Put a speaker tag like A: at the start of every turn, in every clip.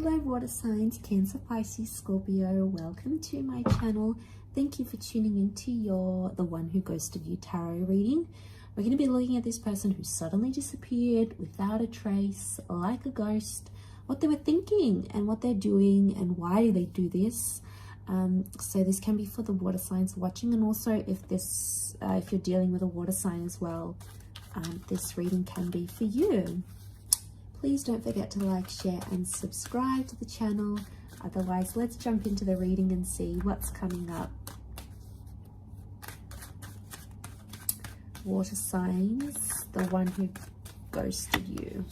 A: Hello water signs, Cancer, Pisces, Scorpio. Welcome to my channel. Thank you for tuning into the one who ghosted you tarot reading. We're going to be looking at this person who suddenly disappeared without a trace, like a ghost, what they were thinking and what they're doing and why they do this. So this can be for the water signs watching, and also if you're dealing with a water sign as well, this reading can be for you. Please don't forget to like, share and subscribe to the channel. Otherwise, let's jump into the reading and see what's coming up. Water signs, the one who ghosted you.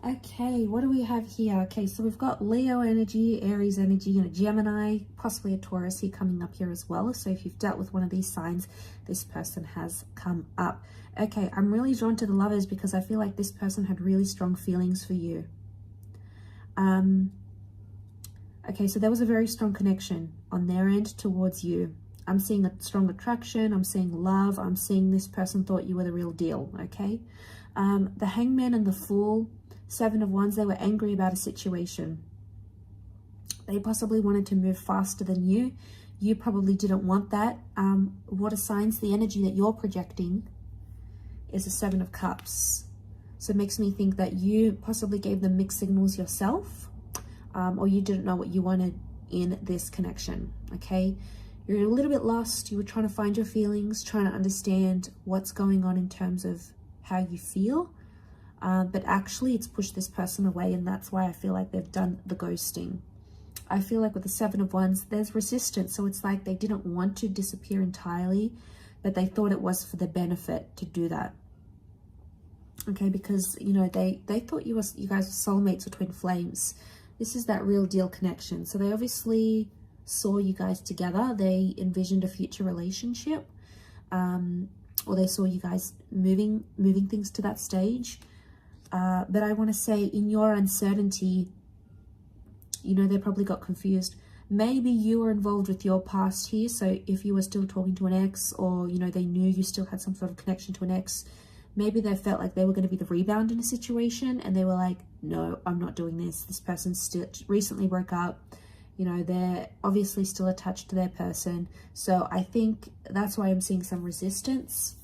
A: Okay, what do we have here? Okay, so we've got Leo energy, Aries energy, and a Gemini, possibly a Taurus here coming up here as well. So if you've dealt with one of these signs, this person has come up. Okay, I'm really drawn to the Lovers because I feel like this person had really strong feelings for you. Okay, so there was a very strong connection on their end towards you. I'm seeing a strong attraction. I'm seeing love. I'm seeing this person thought you were the real deal, okay? The Hangman and the Fool, Seven of Wands, they were angry about a situation. They possibly wanted to move faster than you. You probably didn't want that. Water signs, the energy that you're projecting is a Seven of Cups. So it makes me think that you possibly gave them mixed signals yourself, or you didn't know what you wanted in this connection, okay? You're a little bit lost. You were trying to find your feelings, trying to understand what's going on in terms of how you feel. But actually it's pushed this person away, and that's why I feel like they've done the ghosting. I feel like with the Seven of Wands, there's resistance. So it's like they didn't want to disappear entirely, but they thought it was for their benefit to do that. Okay, because, you know, they thought you guys were soulmates or twin flames. This is that real deal connection. So they obviously saw you guys together. They envisioned a future relationship, or they saw you guys moving things to that stage. But I want to say, in your uncertainty, you know, they probably got confused. Maybe you were involved with your past here. So if you were still talking to an ex, or, you know, they knew you still had some sort of connection to an ex, maybe they felt like they were going to be the rebound in a situation, and they were like, no, I'm not doing this. This person still recently broke up. You know, they're obviously still attached to their person. So I think that's why I'm seeing some resistance,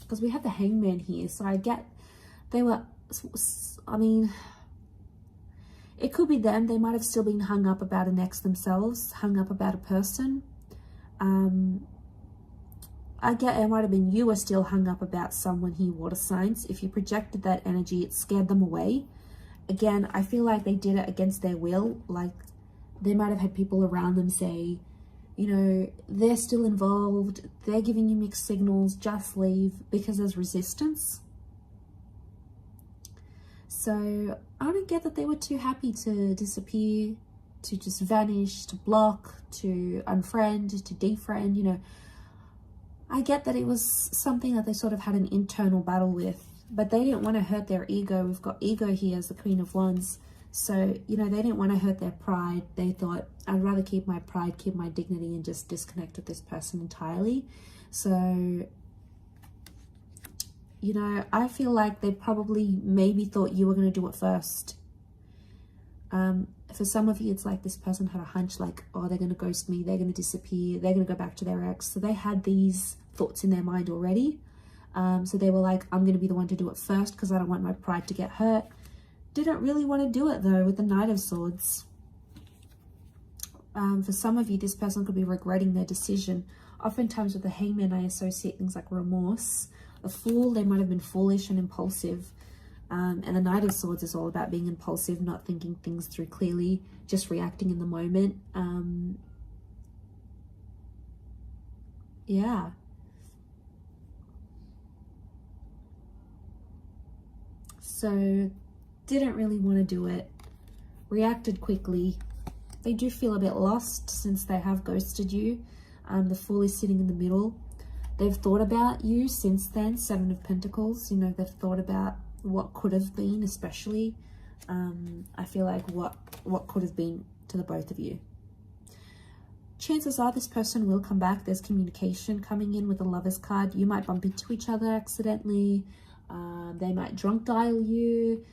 A: because we have the Hangman here. So I get they were, I mean, it could be them. They might have still been hung up about an ex themselves, hung up about a person. I get it might have been you were still hung up about someone here, water signs. If you projected that energy, it scared them away. Again, I feel like they did it against their will. Like, they might have had people around them say, you know, they're still involved, they're giving you mixed signals, just leave, because there's resistance. So I don't get that they were too happy to disappear, to just vanish, to block, to unfriend, to defriend, you know. I get that it was something that they sort of had an internal battle with, but they didn't want to hurt their ego. We've got ego here as the Queen of Wands. So, you know, they didn't want to hurt their pride. They thought, I'd rather keep my pride, keep my dignity, and just disconnect with this person entirely. So, you know, I feel like they probably maybe thought you were going to do it first. For some of you, it's like this person had a hunch like, oh, they're going to ghost me, they're going to disappear, they're going to go back to their ex. So they had these thoughts in their mind already. So they were like, I'm going to be the one to do it first because I don't want my pride to get hurt. Didn't really want to do it though with the Knight of Swords. For some of you, this person could be regretting their decision. Oftentimes with the Hangman, I associate things like remorse. A Fool, they might have been foolish and impulsive. And the Knight of Swords is all about being impulsive, not thinking things through clearly, just reacting in the moment. Yeah. So, didn't really want to do it. Reacted quickly. They do feel a bit lost since they have ghosted you. The Fool is sitting in the middle. They've thought about you since then. Seven of Pentacles, you know, they've thought about what could have been, especially. I feel like what could have been to the both of you. Chances are this person will come back. There's communication coming in with the Lovers card. You might bump into each other accidentally. They might drunk dial you.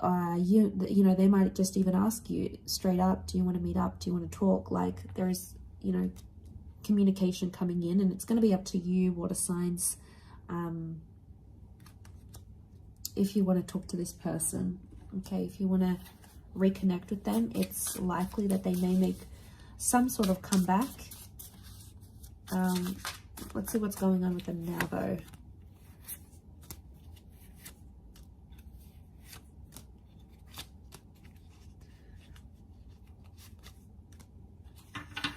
A: You know, they might just even ask you straight up, do you want to meet up? Do you want to talk? Like, there is, you know, communication coming in, and it's going to be up to you, water signs, if you want to talk to this person. Okay, if you want to reconnect with them, it's likely that they may make some sort of comeback. Let's see what's going on with them now, though.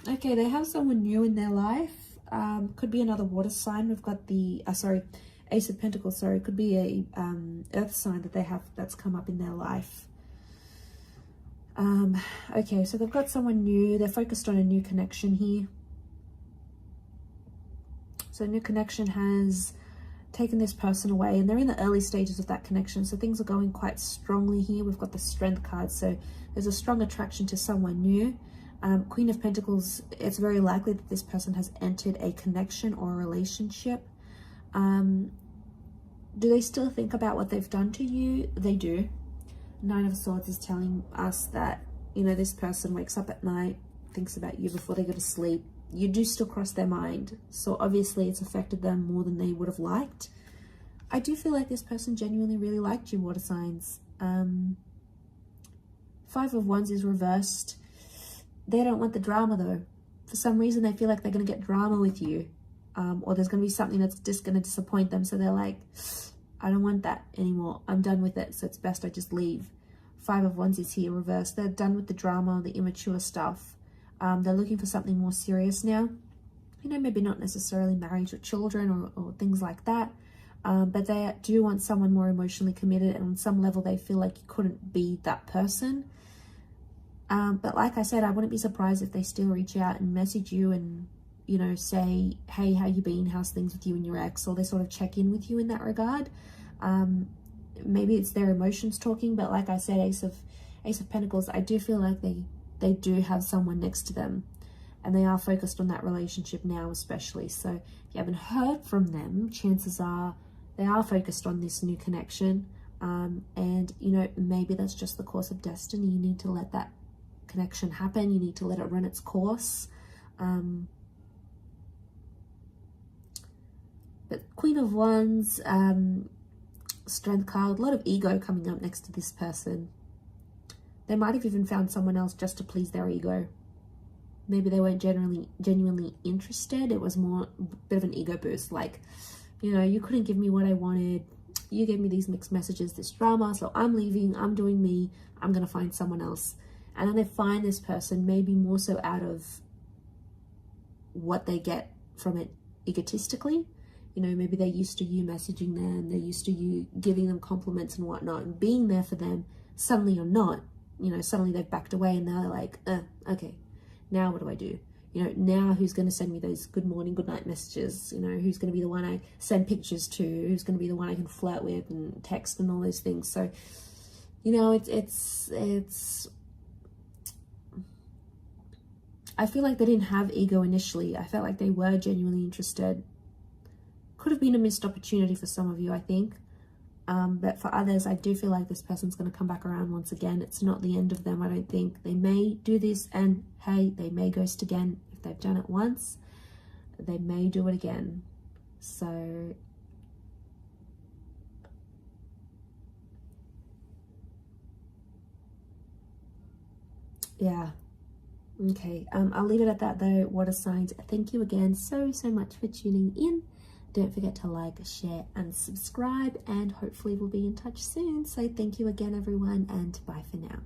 A: Okay, they have someone new in their life. Could be another water sign. We've got the Ace of Pentacles. Sorry, could be a earth sign that they have that's come up in their life. Okay, so they've got someone new. They're focused on a new connection here. So a new connection has taken this person away, and they're in the early stages of that connection. So things are going quite strongly here. We've got the Strength card. So there's a strong attraction to someone new. Queen of Pentacles, it's very likely that this person has entered a connection or a relationship. Do they still think about what they've done to you? They do. Nine of Swords is telling us that, you know, this person wakes up at night, thinks about you before they go to sleep. You do still cross their mind. So obviously it's affected them more than they would have liked. I do feel like this person genuinely really liked you, water signs. Five of Wands is reversed. They don't want the drama, though. For some reason, they feel like they're going to get drama with you. Or there's going to be something that's just going to disappoint them. So they're like, I don't want that anymore. I'm done with it. So it's best I just leave. Five of Wands is here, reversed. They're done with the drama, the immature stuff. They're looking for something more serious now. You know, maybe not necessarily marriage or children or things like that. But they do want someone more emotionally committed. And on some level, they feel like you couldn't be that person. But like I said, I wouldn't be surprised if they still reach out and message you and, you know, say, hey, how you been? How's things with you and your ex? Or they sort of check in with you in that regard. Maybe it's their emotions talking, but like I said, Ace of Pentacles, I do feel like they do have someone next to them, and they are focused on that relationship now, especially. So if you haven't heard from them, chances are they are focused on this new connection. And, you know, maybe that's just the course of destiny. You need to let that connection happen. You need to let it run its course. But Queen of Wands, Strength card, a lot of ego coming up next to this person. They might have even found someone else just to please their ego. Maybe they weren't genuinely interested. It was more a bit of an ego boost. Like, you know, you couldn't give me what I wanted. You gave me these mixed messages, this drama. So I'm leaving. I'm doing me. I'm going to find someone else. And then they find this person maybe more so out of what they get from it egotistically. You know, maybe they're used to you messaging them. They're used to you giving them compliments and whatnot and being there for them. Suddenly you're not. You know, suddenly they've backed away and they're like, okay, now what do I do? You know, now who's going to send me those good morning, good night messages? You know, who's going to be the one I send pictures to? Who's going to be the one I can flirt with and text and all those things? So, you know, it's I feel like they didn't have ego initially. I felt like they were genuinely interested. Could have been a missed opportunity for some of you, I think. But for others, I do feel like this person's going to come back around once again. It's not the end of them, I don't think. They may do this and, hey, they may ghost again. If they've done it once, they may do it again. So, yeah. Okay, I'll leave it at that though, water signs. Thank you again so much for tuning in. Don't forget to like, share, and subscribe, and hopefully we'll be in touch soon. So thank you again, everyone, and bye for now.